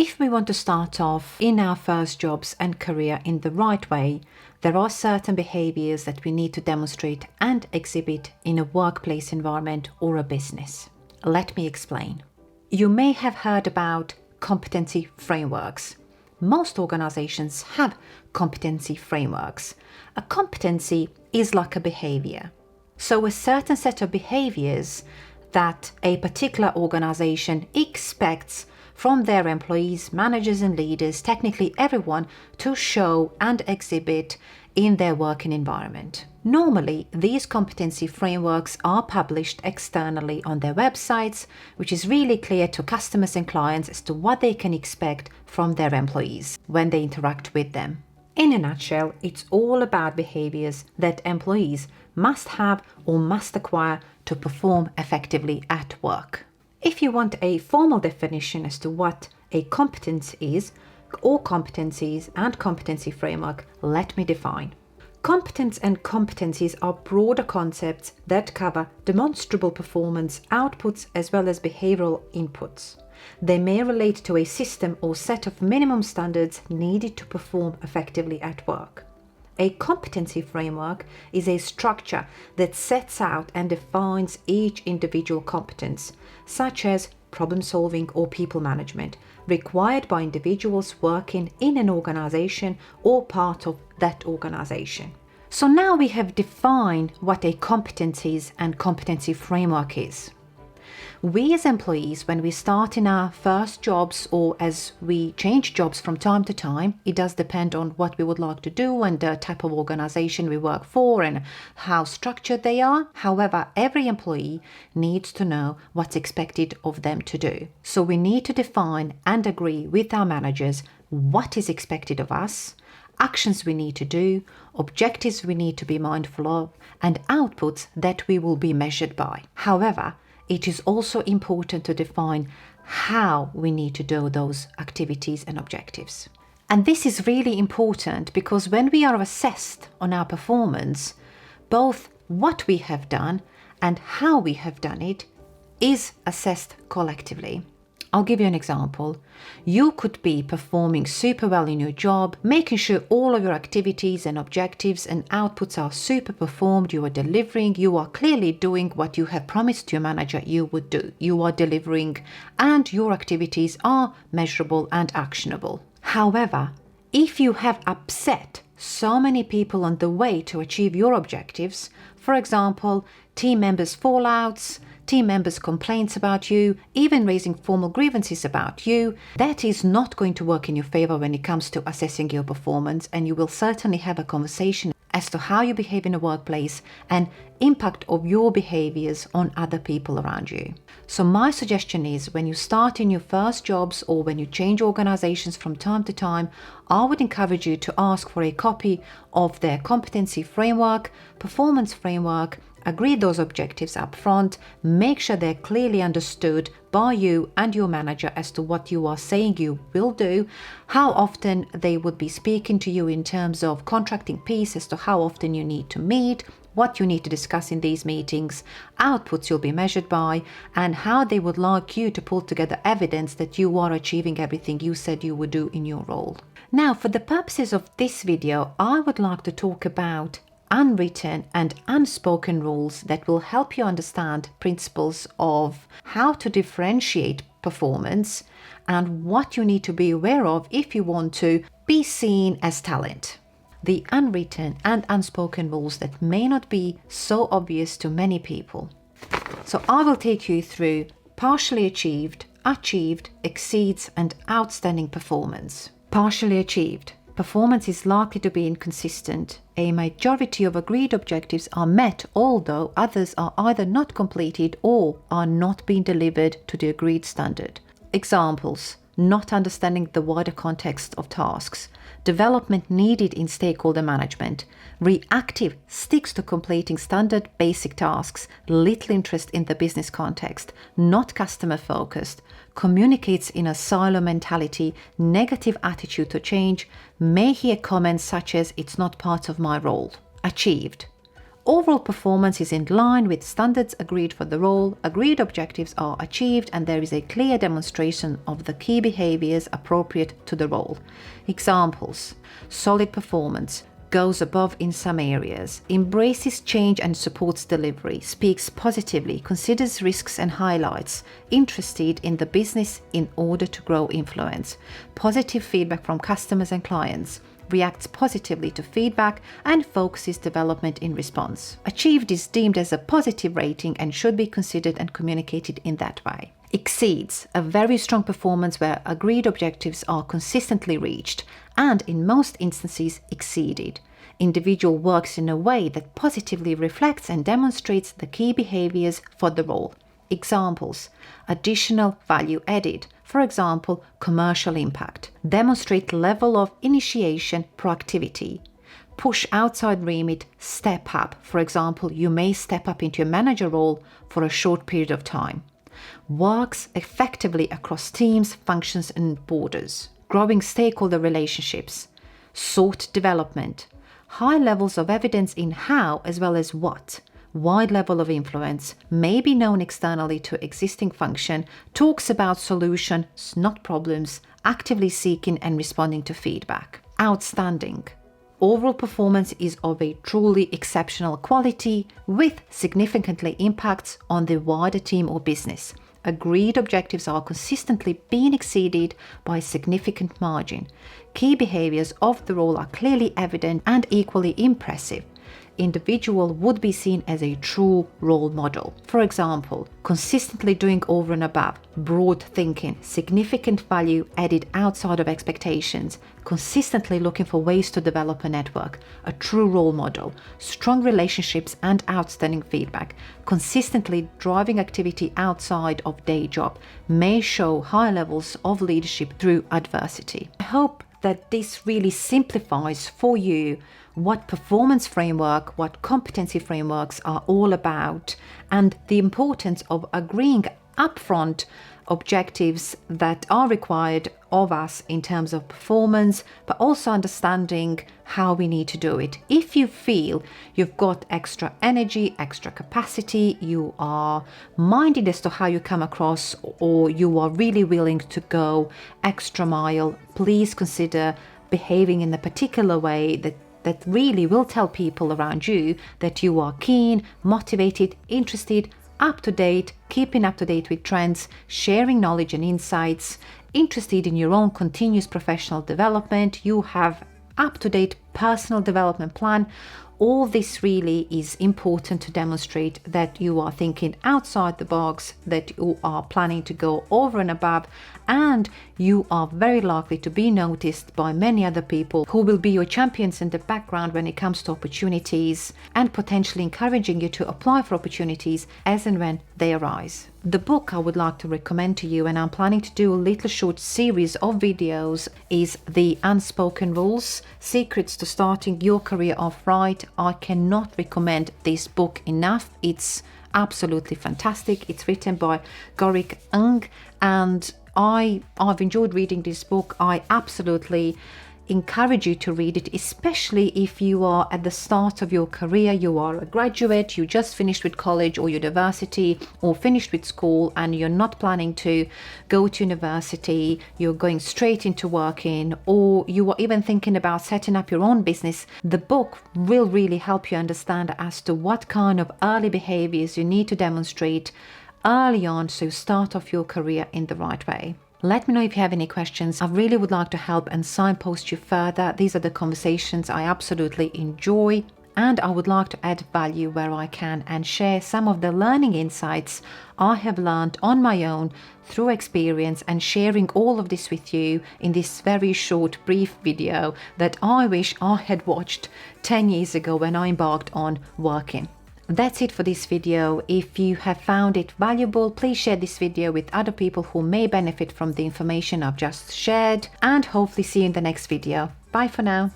If we want to start off in our first jobs and career in the right way, there are certain behaviours that we need to demonstrate and exhibit in a workplace environment or a business. Let me explain. You may have heard about competency frameworks. Most organizations have competency frameworks. A competency is like a behavior. So a certain set of behaviors that a particular organization expects from their employees, managers and leaders, technically everyone, to show and exhibit in their working environment. Normally, these competency frameworks are published externally on their websites, which is really clear to customers and clients as to what they can expect from their employees when they interact with them. In a nutshell, it's all about behaviors that employees must have or must acquire to perform effectively at work. If you want a formal definition as to what a competence is, or competencies and competency framework, let me define. Competence and competencies are broader concepts that cover demonstrable performance outputs as well as behavioral inputs. They may relate to a system or set of minimum standards needed to perform effectively at work. A competency framework is a structure that sets out and defines each individual competence, such as problem solving or people management, required by individuals working in an organization or part of that organization. So now we have defined what a competencies and competency framework is. We as employees, when we start in our first jobs or as we change jobs from time to time, it does depend on what we would like to do and the type of organization we work for and how structured they are. However, every employee needs to know what's expected of them to do. So we need to define and agree with our managers what is expected of us, actions we need to do, objectives we need to be mindful of, and outputs that we will be measured by. However, it is also important to define how we need to do those activities and objectives. And this is really important because when we are assessed on our performance, both what we have done and how we have done it is assessed collectively. I'll give you an example. You could be performing super well in your job, making sure all of your activities and objectives and outputs are super performed, you are delivering, you are clearly doing what you have promised your manager you would do. You are delivering and your activities are measurable and actionable. However, if you have upset so many people on the way to achieve your objectives, for example, team members' fallouts, team members' complaints about you, even raising formal grievances about you, that is not going to work in your favor when it comes to assessing your performance, and you will certainly have a conversation as to how you behave in a workplace and impact of your behaviors on other people around you. So my suggestion is when you start in your first jobs or when you change organizations from time to time, I would encourage you to ask for a copy of their competency framework, performance framework, agree those objectives up front, make sure they're clearly understood by you and your manager as to what you are saying you will do, how often they would be speaking to you in terms of contracting piece as to how often you need to meet, what you need to discuss in these meetings, outputs you'll be measured by, and how they would like you to pull together evidence that you are achieving everything you said you would do in your role. Now, for the purposes of this video, I would like to talk about unwritten and unspoken rules that will help you understand principles of how to differentiate performance and what you need to be aware of if you want to be seen as talent. The unwritten and unspoken rules that may not be so obvious to many people. So I will take you through partially achieved, exceeds, and outstanding performance. Partially achieved. Performance is likely to be inconsistent. A majority of agreed objectives are met, although others are either not completed or are not being delivered to the agreed standard. Examples: not understanding the wider context of tasks, development needed in stakeholder management, reactive, sticks to completing standard basic tasks, little interest in the business context, not customer focused, communicates in a silo mentality, negative attitude to change, may hear comments such as "it's not part of my role." Achieved: Overall performance is in line with standards agreed for the role, agreed objectives are achieved, and there is a clear demonstration of the key behaviours appropriate to the role. Examples: solid performance, goes above in some areas, embraces change and supports delivery, speaks positively, considers risks and highlights, interested in the business in order to grow influence, positive feedback from customers and clients, reacts positively to feedback and focuses development in response. Achieved is deemed as a positive rating and should be considered and communicated in that way. Exceeds, a very strong performance where agreed objectives are consistently reached and in most instances exceeded. Individual works in a way that positively reflects and demonstrates the key behaviours for the role. Examples: additional value added, for example, commercial impact. Demonstrate level of initiation, proactivity. Push outside remit, step up. For example, you may step up into a manager role for a short period of time. Works effectively across teams, functions and borders. Growing stakeholder relationships. Sought development. High levels of evidence in how as well as what. Wide level of influence, may be known externally to existing function, talks about solutions, not problems, actively seeking and responding to feedback. Outstanding. Overall performance is of a truly exceptional quality with significantly impacts on the wider team or business. Agreed objectives are consistently being exceeded by a significant margin. Key behaviours of the role are clearly evident and equally impressive. Individual would be seen as a true role model. For example, consistently doing over and above, broad thinking, significant value added outside of expectations, consistently looking for ways to develop a network, a true role model, strong relationships and outstanding feedback, consistently driving activity outside of day job, may show high levels of leadership through adversity. I hope that this really simplifies for you what performance framework, what competency frameworks are all about, and the importance of agreeing upfront objectives that are required of us in terms of performance, but also understanding how we need to do it. If you feel you've got extra energy, extra capacity, you are minded as to how you come across, or you are really willing to go extra mile, please consider behaving in a particular way that really will tell people around you that you are keen, motivated, interested, up to date, keeping up to date with trends, sharing knowledge and insights, interested in your own continuous professional development, you have up-to-date personal development plan. All this really is important to demonstrate that you are thinking outside the box, that you are planning to go over and above, and you are very likely to be noticed by many other people who will be your champions in the background when it comes to opportunities and potentially encouraging you to apply for opportunities as and when they arise. The book I would like to recommend to you, and I'm planning to do a little short series of videos, is The Unspoken Rules, Secrets to Starting Your Career Off Right. I cannot recommend this book enough. It's absolutely fantastic. It's written by Gorik Ung, and I've enjoyed reading this book. I absolutely encourage you to read it, especially if you are at the start of your career, you are a graduate, you just finished with college or university or finished with school and you're not planning to go to university, you're going straight into working, or you are even thinking about setting up your own business. The book will really help you understand as to what kind of early behaviors you need to demonstrate early on so you start off your career in the right way. Let me know if you have any questions. I really would like to help and signpost you further. These are the conversations I absolutely enjoy, and I would like to add value where I can and share some of the learning insights I have learned on my own through experience, and sharing all of this with you in this very short, brief video that I wish I had watched 10 years ago when I embarked on working. That's it for this video. If you have found it valuable, please share this video with other people who may benefit from the information I've just shared, and hopefully see you in the next video. Bye for now.